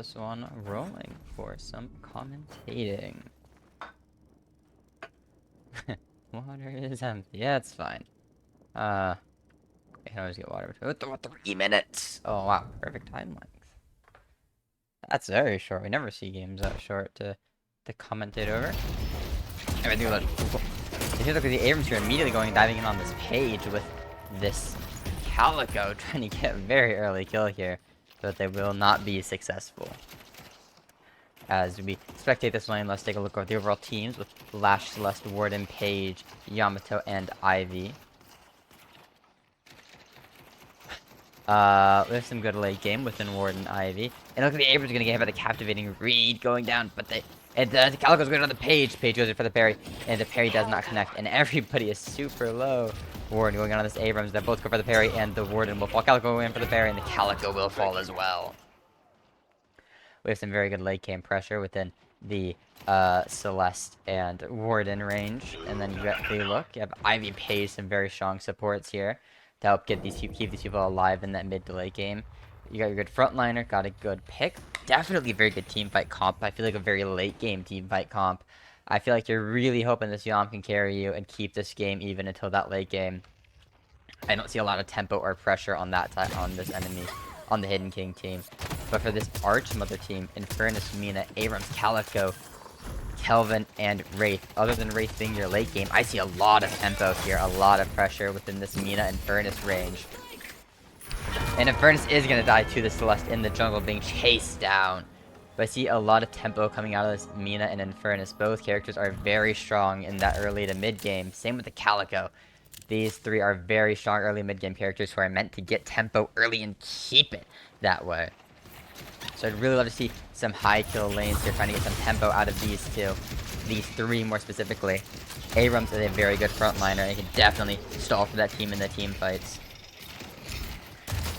this one rolling for some commentating. Water is empty. Yeah, it's fine. I can always get water between 3 minutes. Oh wow, perfect time length. That's very short. We never see games that short to commentate over. Everything about if you look at the Abrams here immediately diving in on this page with this Calico trying to get a very early kill here, but they will not be successful. As we spectate this lane, let's take a look at the overall teams with Lash, Celeste, Warden, Paige, Yamato, and Ivy. We have some good late game within Warden and Ivy. And look at the Abrams gonna get hit by the captivating read going down, but the Calico's going on the Page. Page goes in for the parry, and the parry does not connect, and everybody is super low. Warden going on this Abrams. They both go for the parry, and the Warden will fall. Calico going in for the parry, and the Calico will fall as well. We have some very good late game pressure within the Celeste and Warden range. And then you get the look. You have Ivy Page, some very strong supports here to help keep these people alive in that mid to late game. You got your good frontliner, got a good pick. Definitely a very good team fight comp. I feel like a very late game team fight comp. I feel like you're really hoping this Yom can carry you and keep this game even until that late game. I don't see a lot of tempo or pressure on that side on this enemy, on the Hidden King team. But for this Archmother team, Infernus, Mina, Abrams, Calico, Kelvin, and Wraith. Other than Wraith being your late game, I see a lot of tempo here, a lot of pressure within this Mina Infernus range. And Infernus is going to die to the Celeste in the jungle being chased down. But I see a lot of tempo coming out of this Mina and Infernus. Both characters are very strong in that early to mid game. Same with the Calico. These three are very strong early mid game characters who are meant to get tempo early and keep it that way. So I'd really love to see some high kill lanes here, trying to get some tempo out of these two. These three more specifically. Abrams is a very good frontliner, and he can definitely stall for that team in the team fights.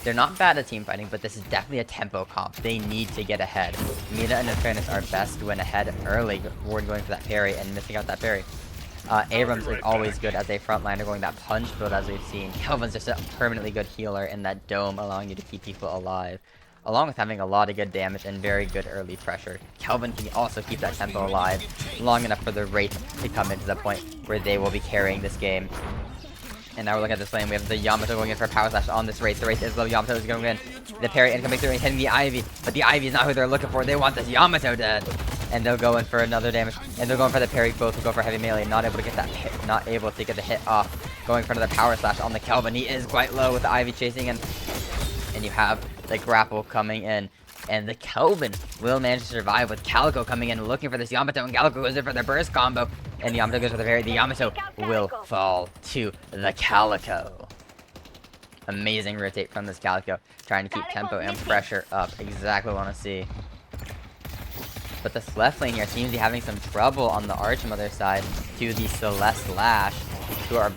They're not bad at team fighting, but this is definitely a tempo comp. They need to get ahead. Mina and Infernus are best when ahead early, Warden going for that parry and missing out that parry. Abrams is always good as a frontliner going that punch build as we've seen. Kelvin's just a permanently good healer in that dome, allowing you to keep people alive. Along with having a lot of good damage and very good early pressure. Kelvin can also keep that tempo alive long enough for the Wraith to come into the point where they will be carrying this game. And now we're looking at this lane. We have the Yamato going in for a power slash on this Wraith. The Wraith is low. Yamato is going in. The parry incoming through and hitting the Ivy. But the Ivy is not who they're looking for. They want this Yamato dead. And they'll go in for another damage. And they're going for the parry. Both will go for heavy melee. Not able to get that hit. Not able to get the hit off. Going for another power slash on the Kelvin. He is quite low with the Ivy chasing in. And you have the grapple coming in. And the Kelvin will manage to survive with Calico coming in looking for this Yamato. And Calico goes in for the burst combo. And the Yamato goes for the parry. The Yamato will fall to the Calico. Amazing rotate from this Calico. Trying to keep tempo and pressure up. Exactly what I want to see. But this left lane here seems to be having some trouble on the Archmother side to the Celeste Lash. Who are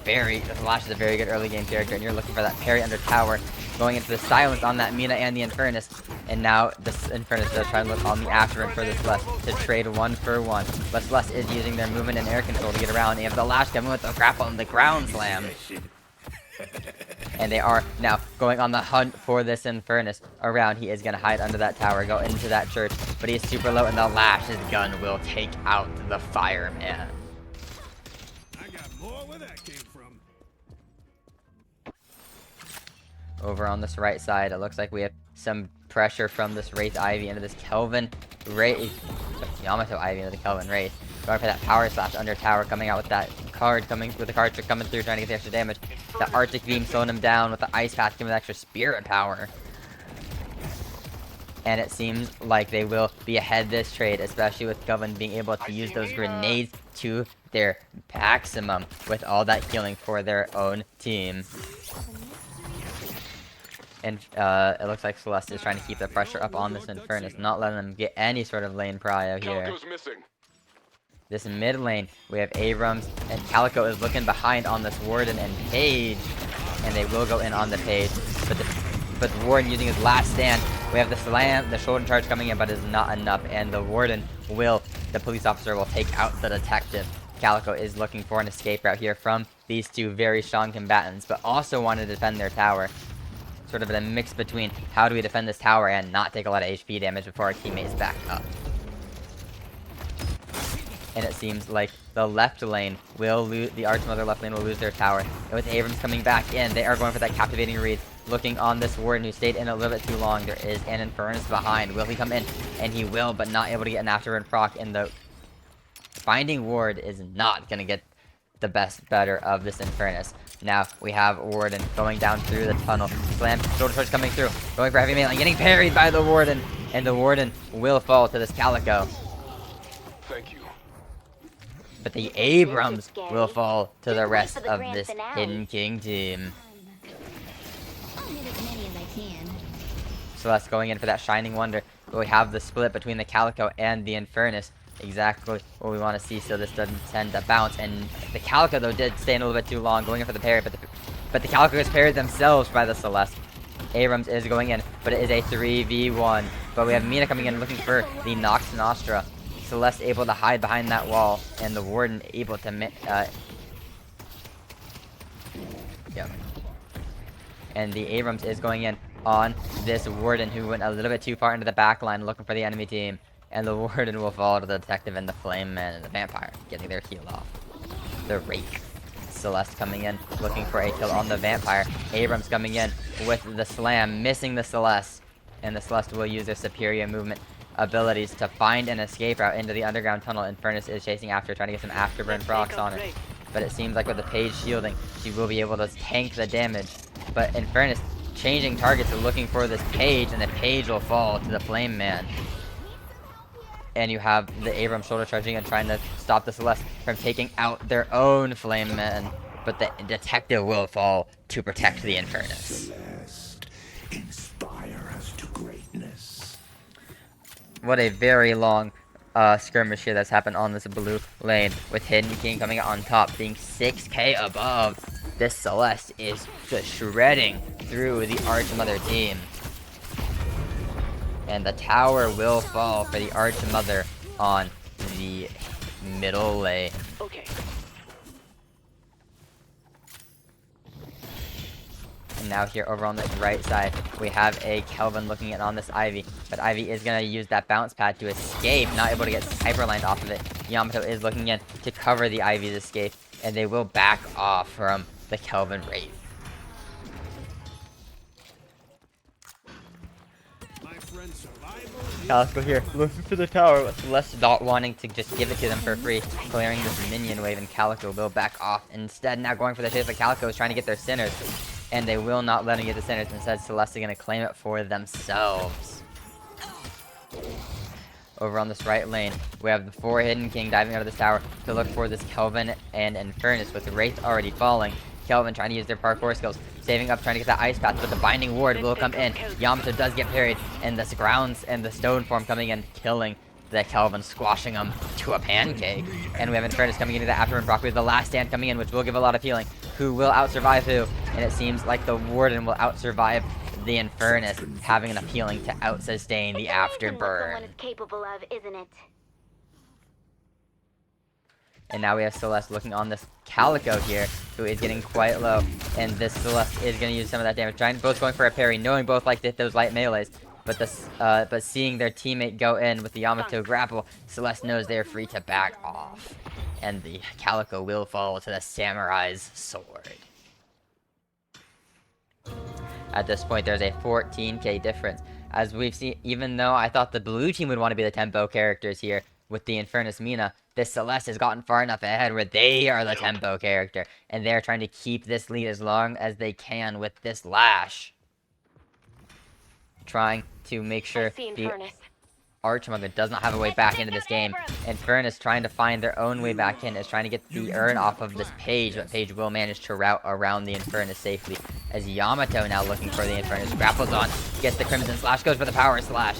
Lash is a very good early game character. And you're looking for that parry under tower. Going into the silence on that Mina and the Infernus. And now this Infernus does try to look on the Afterin for the Celeste to trade 1 for 1. But Celeste is using their movement and air control to get around. They have the Lash coming with the grapple and the ground slam. And they are now going on the hunt for this Infernus around. He is going to hide under that tower, go into that church. But he is super low, and the Lash's gun will take out the fireman. I got more where that came from. Over on this right side, it looks like we have some pressure from this Wraith Ivy into this Kelvin Wraith. Yamato Ivy into the Kelvin Wraith. Going for that power slash under tower, coming out with that card coming with the card trick coming through, trying to get the extra damage. The Arctic Beam slowing him down with the Ice Path giving the extra spirit power. And it seems like they will be ahead this trade, especially with Kelvin being able to use those grenades to their maximum with all that healing for their own team. And it looks like Celeste is trying to keep the pressure up on this Infernus, not letting them get any sort of lane prio here. This mid lane, we have Abrams, and Calico is looking behind on this Warden and Page. And they will go in on the Page. But the Warden using his last stand. We have the slam, the shoulder charge coming in, but it is not enough. And the Warden the police officer will take out the detective. Calico is looking for an escape route here from these two very strong combatants, but also want to defend their tower. sort of a mix between how do we defend this tower and not take a lot of HP damage before our teammates back up. And it seems like the left lane will lose, the Archmother left lane will lose their tower. And with Abrams coming back in, they are going for that captivating read. Looking on this Warden who stayed in a little bit too long. There is an Infernus behind. Will he come in? And he will, but not able to get an afterburn proc. And the Binding Ward is not going to get the better of this Infernus. Now we have Warden going down through the tunnel. Slam, shoulder charge coming through. Going for heavy melee, getting parried by the Warden. And the Warden will fall to this Calico. Thank you. But the Abrams will fall to the rest of this Hidden King team. Celeste going in for that Shining Wonder. But we have the split between the Calico and the Infernus. Exactly what we want to see, so this doesn't tend to bounce. And the Calico, though, did stay in a little bit too long, going in for the parry. But the Calico is parried themselves by the Celeste. Abrams is going in, but it is a 3v1. But we have Mina coming in looking for the Nox Nostra. Celeste able to hide behind that wall, and the Warden able to and the Abrams is going in on this Warden who went a little bit too far into the back line looking for the enemy team. And the Warden will fall to the Detective and the Flame Man and the Vampire, getting their heal off. The Rake. Celeste coming in, looking for a kill on the Vampire. Abrams coming in with the Slam, missing the Celeste. And the Celeste will use their superior movement abilities to find an escape route into the underground tunnel. Infernus is chasing after, trying to get some afterburn procs on her. But it seems like with the Page shielding, she will be able to tank the damage. But Infernus changing targets, looking for this Page, and the Page will fall to the Flame Man. And you have the Abrams shoulder charging and trying to stop the Celeste from taking out their own Flame Man. But the Detective will fall to protect the Infernus. Celeste, inspire us to greatness. What a very long skirmish here that's happened on this blue lane, with Hidden King coming out on top, being 6k above. This Celeste is just shredding through the Archmother team. And the tower will fall for the Archmother on the middle lane. Okay. And now here over on the right side, we have a Kelvin looking in on this Ivy. But Ivy is going to use that bounce pad to escape, not able to get hyperlined off of it. Yamato is looking in to cover the Ivy's escape, and they will back off from the Kelvin Wraith. Calico here, looking for the tower, with Celeste not wanting to just give it to them for free, clearing this minion wave, and Calico will back off. Instead, now going for the chase, but Calico is trying to get their Sinners, and they will not let him get the Sinners. Instead, Celeste is going to claim it for themselves. Over on this right lane, we have the 4 Hidden King diving out of this tower to look for this Kelvin and Infernus, with the Wraith already falling. Kelvin trying to use their parkour skills, saving up, trying to get that ice path, but the Binding Ward will come in. Yamato does get parried, and the grounds and the stone form coming in, killing the Kelvin, squashing him to a pancake. And we have Infernus coming into the afterburn proc with the last stand coming in, which will give a lot of healing. Who will outsurvive who? And it seems like the Warden will outsurvive the Infernus, having enough healing to outsustain the afterburn. Someone is capable of, isn't it? And now we have Celeste looking on this Calico here, who is getting quite low. And this Celeste is going to use some of that damage. Both going for a parry, knowing both like to hit those light melees. But seeing their teammate go in with the Yamato grapple, Celeste knows they are free to back off. And the Calico will fall to the Samurai's sword. At this point, there's a 14k difference. As we've seen, even though I thought the blue team would want to be the tempo characters here with the Infernus Mina, this Celeste has gotten far enough ahead where they are the tempo character. And they're trying to keep this lead as long as they can with this Lash. Trying to make sure the Archmother does not have a way back into this game. Infernus trying to find their own way back in, is trying to get the urn off of this Page, but Page will manage to route around the Infernus safely. As Yamato now looking for the Infernus, grapples on, gets the Crimson Slash, goes for the Power Slash,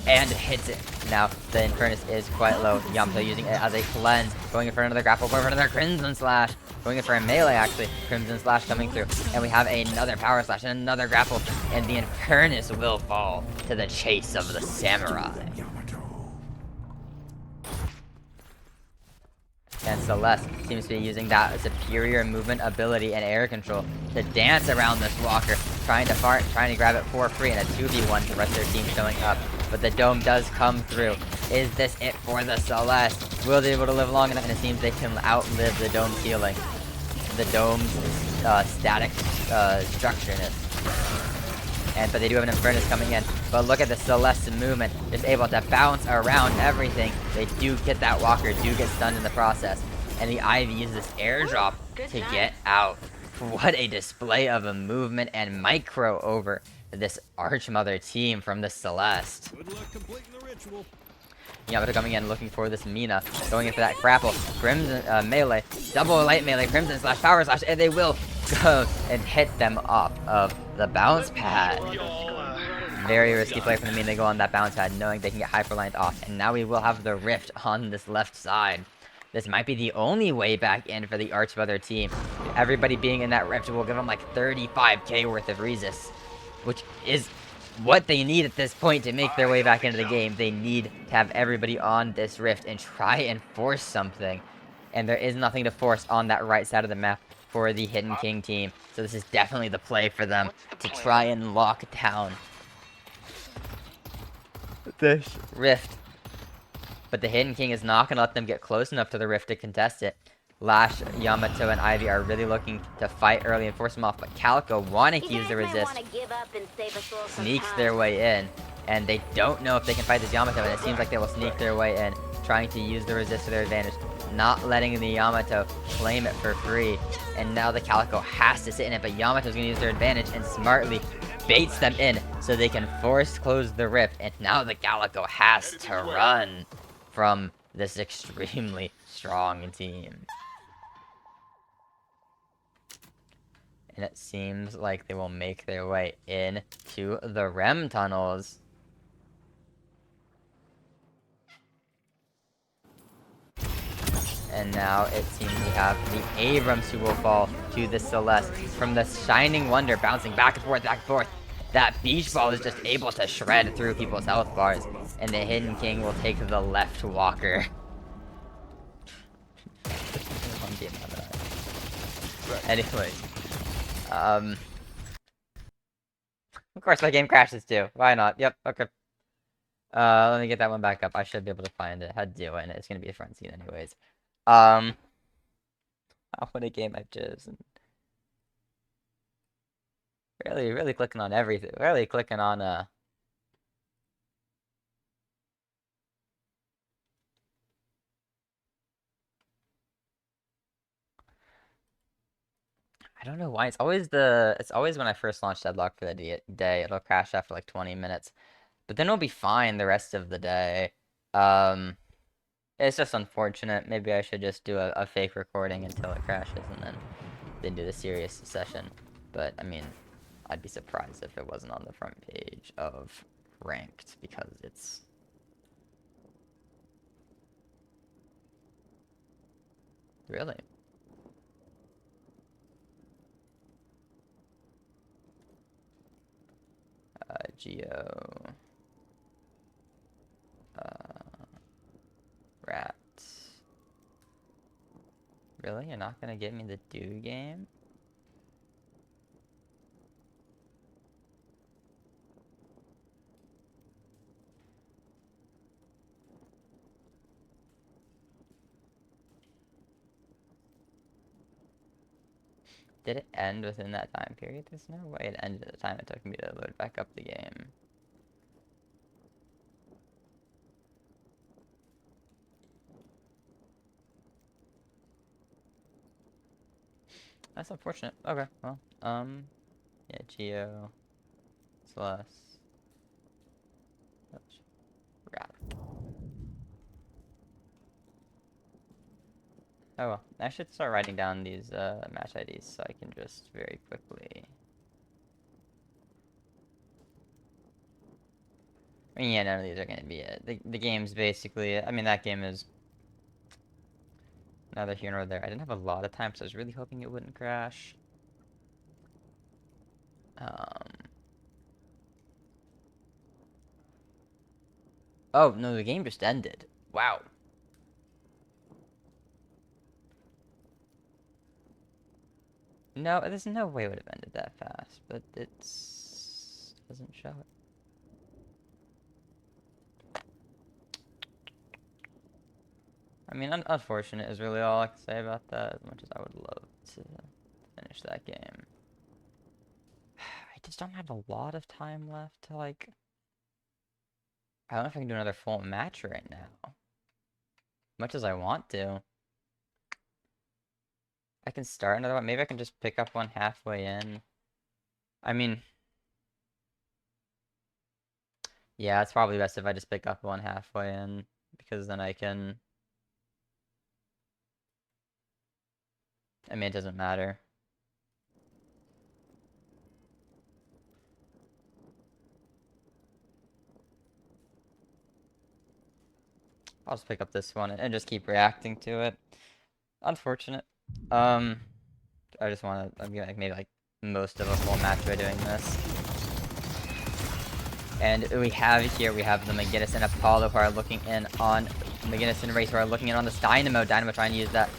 and hits it. Now, the Infernus is quite low. Yamato using it as a cleanse, going in for another grapple, going for another Crimson Slash, going in for a melee actually, Crimson Slash coming through, and we have another Power Slash and another grapple, and the Infernus will fall to the chase of the Samurai. And Celeste seems to be using that superior movement ability and air control to dance around this walker, trying to grab it for free in a 2v1 to the rest of their team showing up. But the dome does come through. Is this it for the Celeste? Will they be able to live long enough? And it seems they can outlive the dome's healing. The dome's static structureness. But they do have an Infernus coming in. But look at the Celeste movement. Just able to bounce around everything. They do get that walker, do get stunned in the process. And the Ivy uses this airdrop to get out. What a display of a movement and micro over this Archmother team from the Celeste. Good luck completing the ritual. Yamato coming in looking for this Mina, going in for that grapple. Crimson melee, double light melee, Crimson slash power slash, and they will go and hit them off of the bounce pad. Very risky play from the Mina. They go on that bounce pad knowing they can get Hyperlined off. And now we will have the Rift on this left side. This might be the only way back in for the Archmother team. Everybody being in that Rift will give them like 35k worth of resist, which is what they need at this point to make their way back into the game. They need to have everybody on this Rift and try and force something. And there is nothing to force on that right side of the map for the Hidden King team. So this is definitely the play for them to try and lock down this Rift. But the Hidden King is not going to let them get close enough to the Rift to contest it. Lash, Yamato, and Ivy are really looking to fight early and force them off, but Calico, wanting to use the resist, sneaks their way in, and they don't know if they can fight this Yamato, and it seems like they will sneak their way in, trying to use the resist to their advantage, not letting the Yamato claim it for free, and now the Calico has to sit in it, but Yamato's going to use their advantage and smartly baits them in so they can force close the Rift, and now the Calico has to run from this extremely strong team. And it seems like they will make their way in to the REM tunnels. And now it seems we have the Abrams who will fall to the Celeste from the Shining Wonder, bouncing back and forth, back and forth. That beach ball is just able to shred through people's health bars. And the Hidden King will take the left walker. One game on that. Anyway. Of course my game crashes too. Why not? Yep, okay. Let me get that one back up. I should be able to find it. How to do it. It's gonna be a front scene anyways. Oh, what a game I've chosen. Really clicking on everything. Really clicking on, I don't know why. It's always when I first launch Deadlock for the day, it'll crash after like 20 minutes. But then it'll be fine the rest of the day. It's just unfortunate. Maybe I should just do a fake recording until it crashes and then do the serious session. But, I mean, I'd be surprised if it wasn't on the front page of Ranked, because it's... Really? Geo... Rats. Really? You're not gonna give me the Do game? Did it end within that time period? There's no way it ended at the time it took me to load back up the game. That's unfortunate. Okay, well, yeah, Geo, Celeste, Rat. Oh well, I should start writing down these match IDs so I can just very quickly. I mean, yeah, none of these are gonna be it. The game's basically, I mean, that game is neither here nor there. I didn't have a lot of time, so I was really hoping it wouldn't crash. Oh, no, the game just ended. Wow. No, there's no way it would have ended that fast, but it's doesn't show it. I mean, unfortunate is really all I can say about that, as much as I would love to finish that game. I just don't have a lot of time left to, like... I don't know if I can do another full match right now. Much as I want to. I can start another one. Maybe I can just pick up one halfway in. I mean... Yeah, it's probably best if I just pick up one halfway in, because then I can... I mean, it doesn't matter. I'll just pick up this one and just keep reacting to it. Unfortunate. I just want to, I'm gonna maybe like most of a full match by doing this. And we have the McGinnis and Apollo who are looking in on, McGinnis and Wraith who are looking in on this Dynamo. Dynamo trying to use that,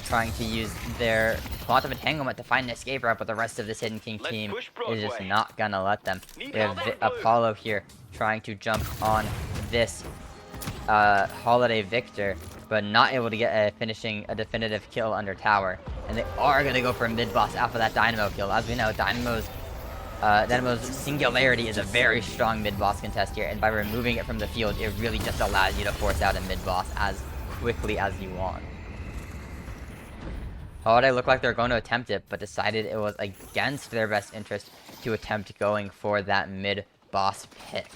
trying to use their Quantum Entanglement to find an escape route, but the rest of this Hidden King team is just not gonna let them. We have Apollo here trying to jump on this Holiday Victor, but not able to get a definitive kill under tower. And they are gonna go for a mid-boss off of that Dynamo kill. As we know, Dynamo's Singularity is a very strong mid-boss contest here, and by removing it from the field, it really just allows you to force out a mid-boss as quickly as you want. Holiday looked like they're going to attempt it, but decided it was against their best interest to attempt going for that mid-boss pick.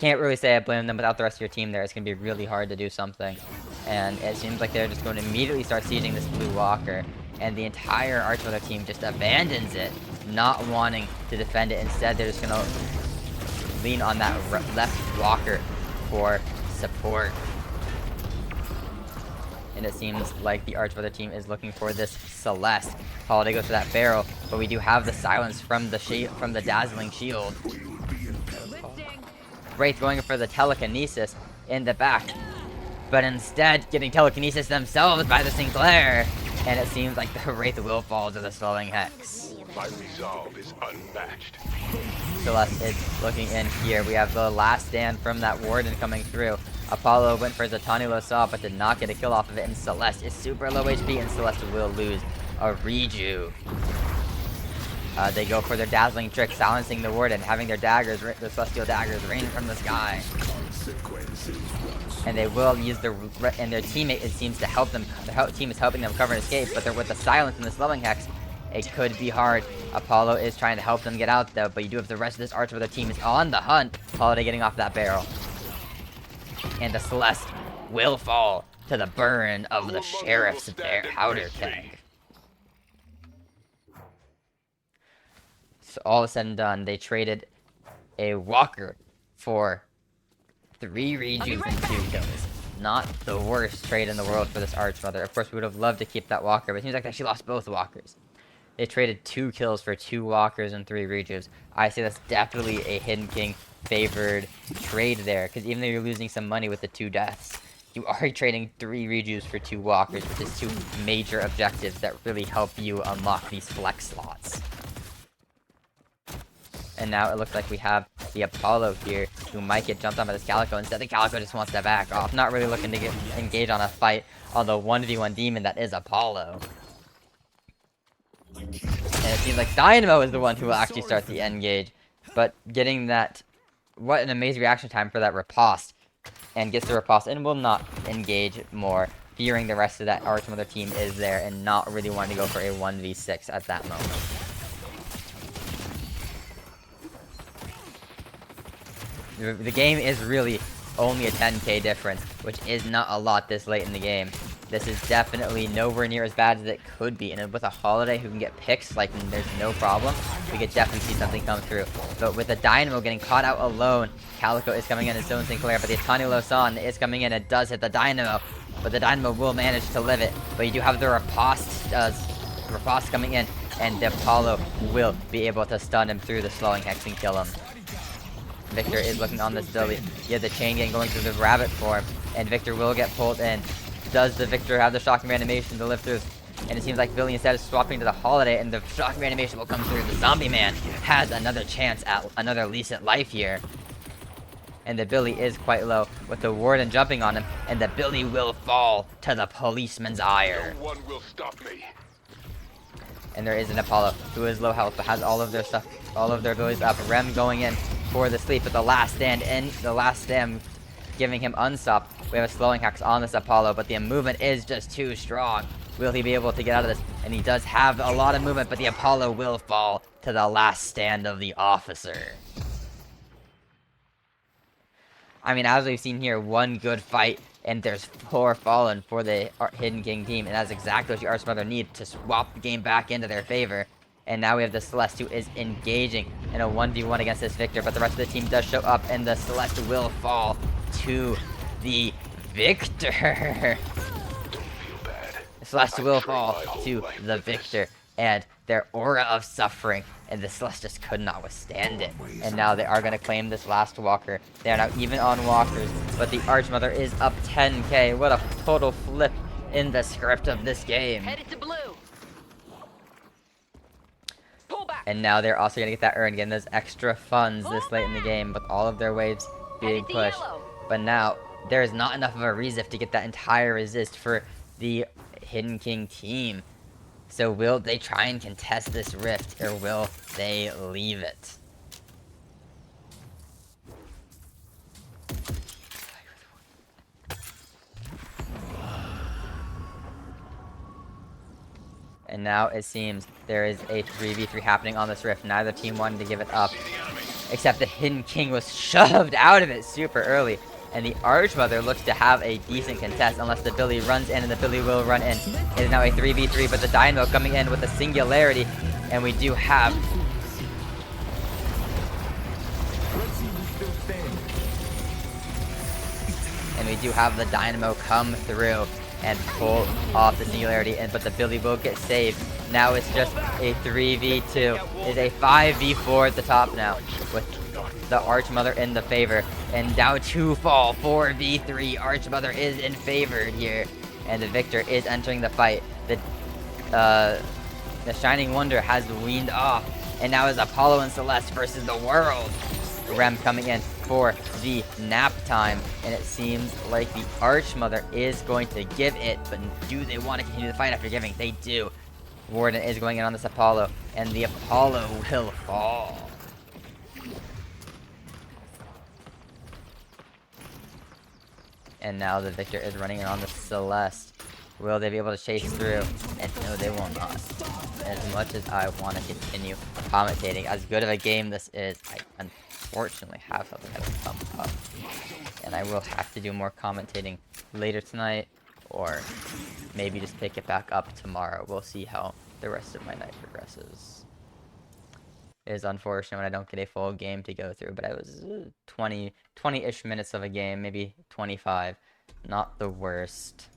Can't really say I blame them. Without the rest of your team there, it's going to be really hard to do something. And it seems like they're just going to immediately start sieging this blue walker. And the entire Archmother team just abandons it, not wanting to defend it. Instead, they're just going to lean on that left walker for support. And it seems like the Archmother team is looking for this Celeste. Holiday goes for that barrel, but we do have the silence from the dazzling shield. Wraith going for the telekinesis in the back, but instead getting telekinesis themselves by the Sinclair, and it seems like the Wraith will fall to the slowing hex. My resolve is unmatched. Celeste is looking in here. We have the last stand from that Warden coming through. Apollo went for Zatani Losa, but did not get a kill off of it, and Celeste is super low HP, and Celeste will lose a reju. They go for their dazzling trick, silencing the Warden, having their daggers, the celestial daggers, rain from the sky. And they will use and their teammate, it seems, to help them. The team is helping them cover and escape, but they're with the silence and the slowing hex. It could be hard. Apollo is trying to help them get out, though, but you do have the rest of this Archmother team is on the hunt. Holiday getting off that barrel. And the Celeste will fall to the burn of the Sheriff's powder keg. So all said and done, they traded a Walker for 3 rejus and 2 kills. Not the worst trade in the world for this Archmother. Of course, we would have loved to keep that Walker, but it seems like they actually lost both Walkers. They traded 2 kills for 2 Walkers and 3 rejus. I say that's definitely a Hidden King favored trade there, because even though you're losing some money with the 2 deaths, you are trading 3 rejus for 2 Walkers, which is 2 major objectives that really help you unlock these flex slots. And now it looks like we have the Apollo here, who might get jumped on by this Calico. Instead, the Calico just wants to back off, not really looking to engage on a fight on the 1v1 demon that is Apollo. And it seems like Dynamo is the one who will actually start the engage, but getting that, what an amazing reaction time for that riposte, and gets the riposte and will not engage more, fearing the rest of that Archmother team is there and not really wanting to go for a 1v6 at that moment. The game is really only a 10k difference, which is not a lot this late in the game. This is definitely nowhere near as bad as it could be, and with a Holiday who can get picks, like, there's no problem, we could definitely see something come through. But with the Dynamo getting caught out alone, Calico is coming in as Zone Sinclair, but the Atani Losan is coming in and does hit the Dynamo, but the Dynamo will manage to live it. But you do have the riposte coming in, and the Apollo will be able to stun him through the slowing hex and kill him. Victor is looking on this ability. You have the chain gang going through the rabbit form, and Victor will get pulled in. Does the Victor have the shocking animation to live through? And it seems like Billy, instead of swapping to the Holiday, and the shock reanimation will come through, the Zombie Man has another chance at another decent life here. And the Billy is quite low, with the Warden jumping on him, and the Billy will fall to the policeman's ire. No one will stop me. And there is an Apollo who is low health but has all of their stuff, all of their abilities up. Rem going in for the sleep, but the last stand giving him unstop. We have a slowing hacks on this Apollo, but the movement is just too strong. Will he be able to get out of this? And he does have a lot of movement, but the Apollo will fall to the last stand of the officer. I mean, as we've seen here, one good fight, and there's 4 fallen for the Hidden King team, and that's exactly what the Archmother need to swap the game back into their favor. And now we have the Celeste, who is engaging in a 1v1 against this Victor, but the rest of the team does show up, and the Celeste will fall to the Victor. Celeste will fall to the Victor, and their aura of suffering, and the Celeste just could not withstand it. And now they are going to claim this last walker. They are now even on walkers, but the Archmother is up 10k. What a total flip in the script of this game. Headed to blue. Pull back. And now they're also going to get that earn, getting those extra funds this late in the game, with all of their waves being Headed to pushed. yellow. But now, there is not enough of a resist to get that entire resist for the Hidden King team. So will they try and contest this rift, or will they leave it? And now it seems there is a 3v3 happening on this rift. Neither team wanted to give it up, except the Hidden King was shoved out of it super early. And the Archmother looks to have a decent contest, unless the Billy runs in, and the Billy will run in. It is now a 3v3, but the Dynamo coming in with a singularity, and we do have... And we do have the Dynamo come through and pull off the singularity, but the Billy will get saved. Now it's just a 3v2. It's a 5v4 at the top now, with the Archmother in the favor. And now 2 fall, 4v3. Archmother is in favor here, and the Victor is entering the fight. The Shining Wonder has weaned off, and now is Apollo and Celeste versus the world. Rem coming in for the nap time, and it seems like the Archmother is going to give it, but do they want to continue the fight after giving? They do. Warden is going in on this Apollo, and the Apollo will fall. And now the Victor is running in on the Celeste. Will they be able to chase through? And no, they will not. As much as I want to continue commentating, as good of a game this is, I unfortunately have something that has come up. And I will have to do more commentating later tonight, or maybe just pick it back up tomorrow. We'll see how the rest of my night progresses. It is unfortunate when I don't get a full game to go through, but I was 20-ish minutes of a game, maybe 25. Not the worst.